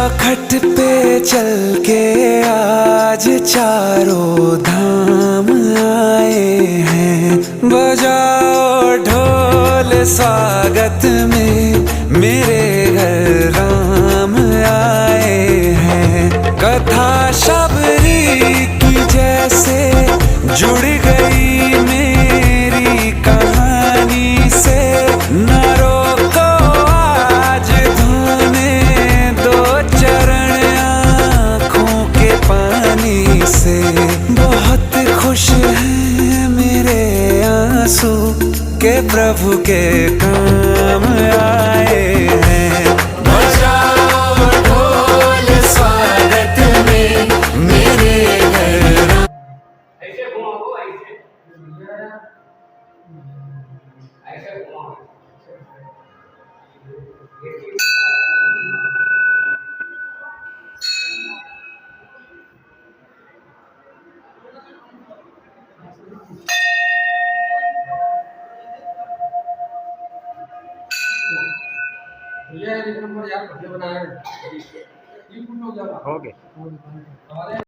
चौखट पे चल के आज चारों धाम आए हैं। बजाओ ढोल स्वागत में मेरे घर राम आए हैं। कथा शबरी की जैसे जुड़ गई मेरी कहानी से। न रोको आज धोने दो चरण आँखों के पानी से। बहुत खुश हैं मेरे आंसू के प्रभु के काम आए हैं। बजाओ ढोल स्वागत में मेरे घर। ऐसे घुमाओ, ऐसे घुमाओ। ये नंबर यार बढ़िया बनाया है। ये कुछ हो गया। ओके।